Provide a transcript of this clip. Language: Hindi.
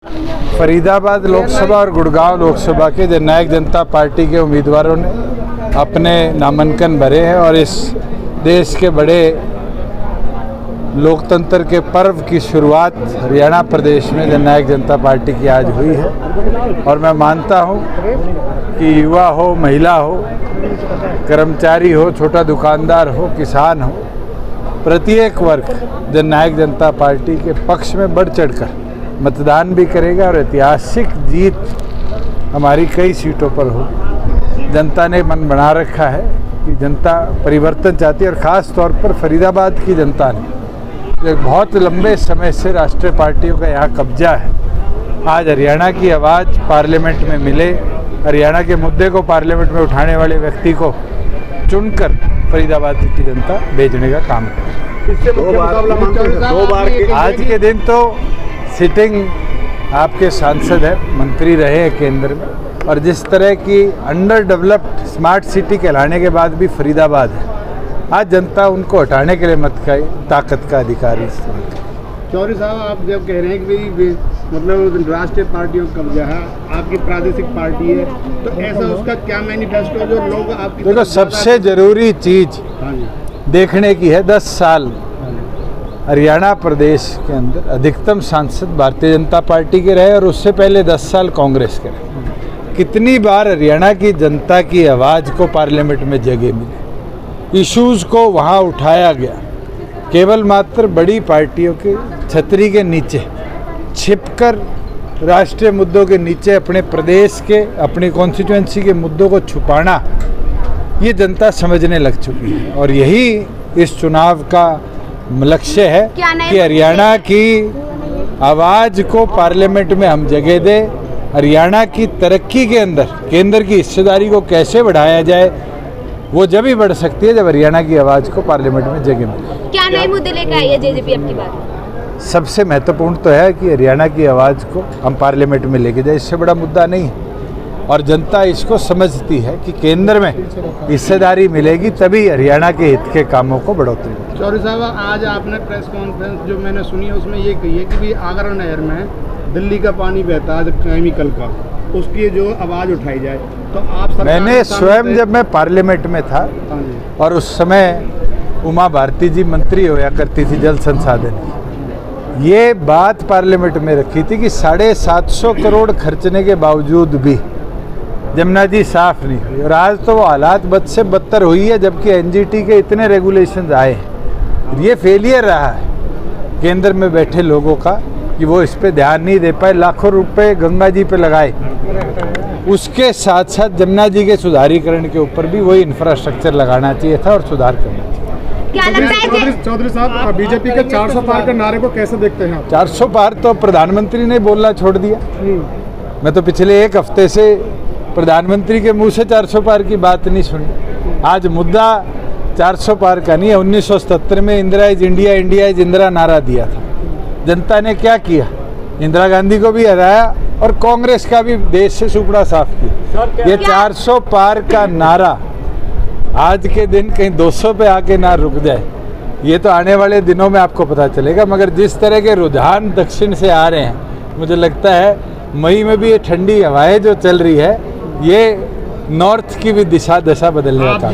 फरीदाबाद लोकसभा और गुड़गांव लोकसभा के जननायक जनता पार्टी के उम्मीदवारों ने अपने नामांकन भरे हैं और इस देश के बड़े लोकतंत्र के पर्व की शुरुआत हरियाणा प्रदेश में जननायक जनता पार्टी की आज हुई है। और मैं मानता हूं कि युवा हो, महिला हो, कर्मचारी हो, छोटा दुकानदार हो, किसान हो, प्रत्येक वर्ग जननायक जनता पार्टी के पक्ष में बढ़ चढ़कर मतदान भी करेगा और ऐतिहासिक जीत हमारी कई सीटों पर हो। जनता ने मन बना रखा है कि जनता परिवर्तन चाहती है और ख़ास तौर पर फरीदाबाद की जनता ने एक बहुत लंबे समय से राष्ट्रीय पार्टियों का यहाँ कब्जा है। आज हरियाणा की आवाज़ पार्लियामेंट में मिले, हरियाणा के मुद्दे को पार्लियामेंट में उठाने वाले व्यक्ति को चुनकर फरीदाबाद की जनता भेजने का काम करे। दो बार आज के दिन तो सिटिंग आपके सांसद है, मंत्री रहे हैं केंद्र में, और जिस तरह की अंडर डेवलप्ड स्मार्ट सिटी कहलाने के बाद भी फरीदाबाद है, आज जनता उनको हटाने के लिए मत का ताकत का अधिकारी इस्तेमाल। चौधरी साहब, आप जब कह रहे हैं कि मतलब राष्ट्रीय पार्टियों का कब्जा है, आपकी प्रादेशिक पार्टी है, तो ऐसा उसका क्या मैनिफेस्टो जो लोग आपकी देखो, सबसे जरूरी चीज देखने की है 10 साल हरियाणा प्रदेश के अंदर अधिकतम सांसद भारतीय जनता पार्टी के रहे और उससे पहले 10 साल कांग्रेस के रहे। कितनी बार हरियाणा की जनता की आवाज़ को पार्लियामेंट में जगह मिली, इश्यूज़ को वहाँ उठाया गया। केवल मात्र बड़ी पार्टियों के छतरी के नीचे छिपकर राष्ट्रीय मुद्दों के नीचे अपने प्रदेश के, अपनी कॉन्स्टिट्यूएंसी के मुद्दों को छुपाना, ये जनता समझने लग चुकी है। और यही इस चुनाव का लक्ष्य है कि हरियाणा की आवाज़ को पार्लियामेंट में हम जगह दें। हरियाणा की तरक्की के अंदर केंद्र की हिस्सेदारी को कैसे बढ़ाया जाए, वो जब ही बढ़ सकती है जब हरियाणा की आवाज़ को पार्लियामेंट में जगह मिले। क्या नए मुद्दे लेकर आई है जेजेपी अब की बार? सबसे महत्वपूर्ण तो है कि हरियाणा की आवाज़ को हम पार्लियामेंट में लेके जाए, इससे बड़ा मुद्दा नहीं है। और जनता इसको समझती है कि केंद्र में हिस्सेदारी मिलेगी तभी हरियाणा के हित के कामों को बढ़ोतरी होगी। चौधरी साहब, आज आपने प्रेस कॉन्फ्रेंस जो मैंने सुनी है उसमें ये कही है कि भी आगरा नहर में दिल्ली का पानी बहता है केमिकल का, उसकी जो आवाज़ उठाई जाए, तो आप मैंने स्वयं जब मैं पार्लियामेंट में था और उस समय उमा भारती जी मंत्री होया करती थी जल संसाधन की, ये बात पार्लियामेंट में रखी थी कि 750 करोड़ खर्चने के बावजूद भी जमुना जी साफ नहीं हुई। और आज तो वो हालात बद से बदतर हुई है, जबकि एनजीटी के इतने रेगुलेशंस आए हैं। ये फेलियर रहा है केंद्र में बैठे लोगों का कि वो इस पे ध्यान नहीं दे पाए। लाखों रुपए गंगा जी पे लगाए, उसके साथ साथ जमुना जी के सुधारीकरण के ऊपर भी वही इंफ्रास्ट्रक्चर लगाना चाहिए था और सुधार करना चाहिए। चौधरी साहब, बीजेपी के 400 पार के नारे को कैसे देखते हैं आप? 400 पार तो प्रधानमंत्री ने बोलना छोड़ दिया। मैं तो पिछले एक हफ्ते से प्रधानमंत्री के मुंह से 400 पार की बात नहीं सुनी। आज मुद्दा 400 पार का नहीं है। 1977 में Indira is India, India is Indira नारा दिया था। जनता ने क्या किया? इंदिरा गांधी को भी हराया और कांग्रेस का भी देश से सुपड़ा साफ किया। ये 400 पार का नारा आज के दिन कहीं 200 पे आके ना रुक जाए, ये तो आने वाले दिनों में आपको पता चलेगा। मगर जिस तरह के रुझान दक्षिण से आ रहे हैं, मुझे लगता है मई में भी ये ठंडी हवाएं जो चल रही है, ये नॉर्थ की भी दशा बदलने का काम।